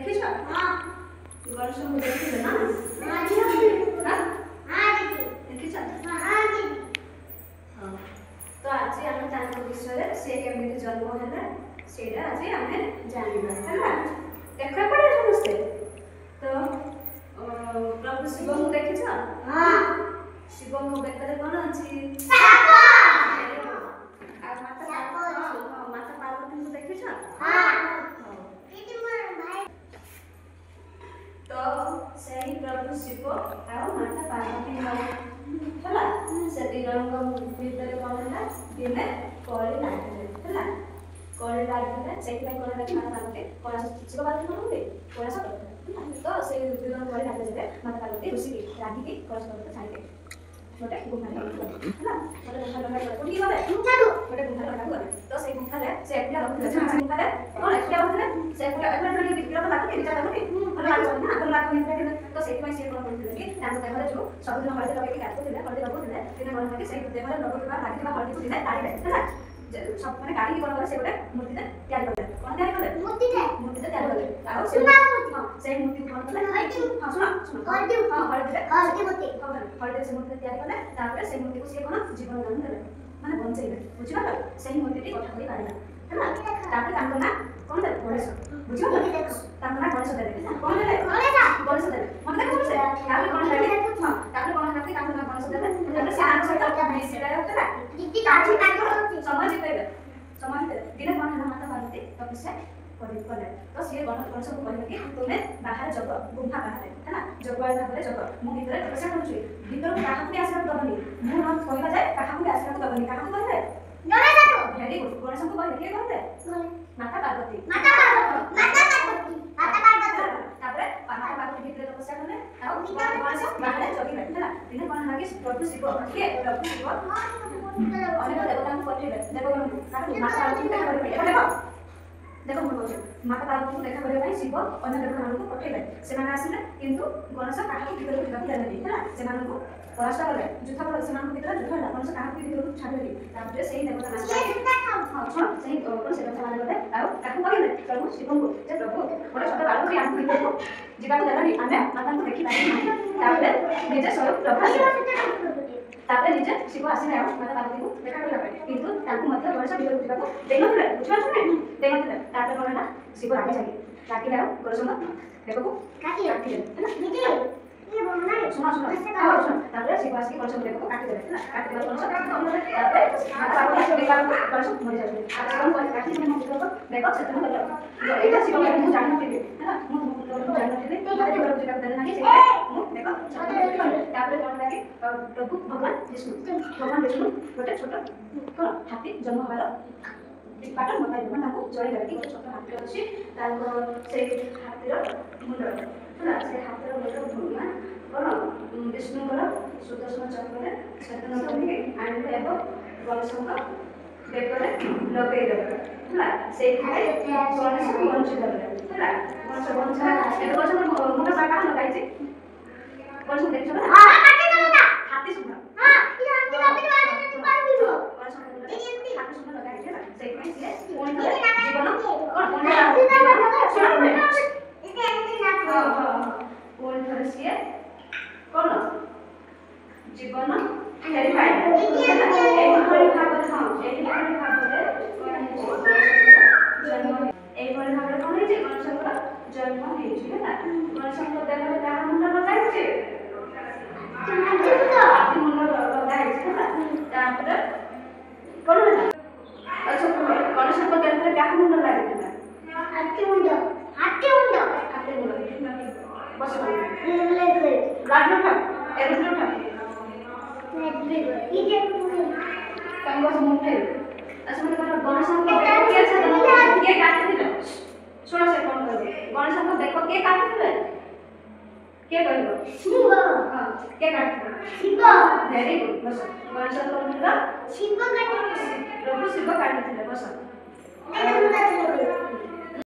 देखिछ हां गणेश को देखिछ ना हां जी हां देखिछ हां जी हां तो आज हम तांको विषय रे से केमिति जन्म होला सेटा आज हम जानिबा हैला देखा पड़े समझते तो प्रभु शिव को देखिछ हां शिव को बेकरे कोन अछि साप आ माता पार्वती को देखिछ हां तो सही प्रभु शिव आ माता पार्वती होला से दिनक भीतर कोन होला दिने कଳି लागिले होला कଳି लागिले सेहि पे कोन लागी माता पार्वती कोन शिव पार्वती कोन कोन सब तो से दिनक कଳି लागिले माता पार्वती ऋषि रागी की कोन सब छाइते छोटे गुफा है होला छोटे गुफा लगा कोठी गले छोटे गुफा लगा तो से गुफा रे से एकला रखले गुफा रे कोन एकला रखले से एकला एकला विग्रह लागी विचार लागी तो से से कोन करथिले कि तांको देहरे जो सब दिन हळदी लगे काटो दिले हळदी लगो दिले दिन मन के से देहरे लगो दिबा लागी दिबा हळदी दिले तारी हैला सब माने गाड़ी कोन करे से गोटे मूर्ति दे तैयार करले कोन तैयार करले मूर्ति दे तैयार करले आ से से मूर्ति कोन करले हां सुना हळदी हां हळदी मूर्ति हळदी से मूर्ति तैयार करले तापर से मूर्ति को से कोन जीवन दान देले माने बंचैले बुझिबा से मूर्ति टी कथा करी पारिला हैला तापर तांको ना कोन दे गणेश बुझिबा तांको ना गणेश दे कोन दे गणेश दे मत देखो से तापर कोन दे हां तापर कोन दे तांको ना गणेश दे तापर से आनो से मिसिला होतला किति काठी तांको समझ पेले समझ पेले दिने कोन ना माता पार्वती तपस्या करि पले तो से गणेश को कहले कि तुमे बाहर जग गुफा बाहर हैला जगवाल भाबरे जग मु भीतर तपस्या करूछी भीतर काहा को आश्रम दबनी मु न कहबा जाय काहा को आश्रम दबनी काहा को कहले गणेश को भेरी गुड गणेश को कहले के कहले माता पार्वती तापरे माता पार्वती भीतर तपस्या करले आ गणेश बाहर जगी हैला दिने कोन लागी प्रभु शिव के प्रभु शिव अनेक देवता को पठेले देखो माता पार्वती देखा करे देखो देखो माता पार्वती को देखा करे शिव अन्य देवता को पठेले से माने आसिले किंतु गणेश काहा को भीतर जगी देले हैला से माने को परास्त करले युद्ध कर से माने भीतर युद्ध होला गणेश काहा को भीतर छाडले तापर से देवता माने हां सुन से कोन से देवता माने गले आ काहा कहले प्रभु शिव को जे प्रभु बड़ा छोटा बालक के आंख भीतर को जीवा को देलानी आमे माता को देखि पाई तापर निजे स्वरूप प्रभा तापर निजे शिव आसिले माता पार्वती को देखा करला किंतु ताको मध्य गणेश भीतर जीवा को देनथले बुझा सुने देनथले तापर कोन ना शिव आगे जागे राखिला गणेश देखो काटी राखिले निजे ये बोलना है सुना सुना सुन तापर शिव आसी गणेश देखो काटी देले ना काटी देले गणेश तापर माता पार्वती देखा गणेश मरि जाले आ शिव को काटी देले मु देखो छतन कर एटा शिव को जान नथिले है ना मु जान नथिले तापर गणेश देखा देले नाही से मु देखो तापर कोन लागे प्रभु भगवान विष्णु गोटे छोटा कोन हाथी जन्म हबार पाटन बताइ देबो ताको जय करके छोटा हाथी अछि ताको से हाथीर मुंड होला से हाथीर मुंड भगवान कोन विष्णु कर सुदर्शन चक्र छतन करके आनिले एबो गणेश को बेकरे लगै देबो होला से खाए गणेश को वंचित करले होला गणेश वंचित एबो गणेश मुंड बाका लगाइ छै गणेश देखछ ना हां काटे देला हाथी सुना हां ई हाथी काटे वाले तो पार दिलो गणेश हाथी सुना लगाइ छै से खाए से कोन जीवन कोन कोन धरसिए कोन जीवन फेरि पाए एही भଳି भाବରେ हां एही भଳି भाବରେ जन्म एही भଳି भाବରେ कोन हे जे गणेशଙ୍କର जन्म हेछि ହେଲା गणेशଙ୍କ ଦେହରେ କାହା ମୁଣ୍ଡ ଲଗାଇଛି ହାତୀ ମୁଣ୍ଡ ଲଗାଇଛି ହେଲା ତାପରେ କୋନ ହେଲା अच्छा गणेशଙ୍କ ଦେହରେ କାହା ମୁଣ୍ଡ ଲାଗିଥିଲା ହାତୀ ମୁଣ୍ଡ बस राजू ठाक एरुद्र ठाक कम बस मुठे अच्छा मतलब गणेशଙ୍କ देखो के काटिथिले सुन से कोन कहबे गणेशଙ୍କ देखो के काटिथिले के कहबो शिव हां के काटिथिले शिव वेरी गुड बस गणेशଙ୍କ मुंड शिव काटिथिले प्रभु शिव काटिथिले बस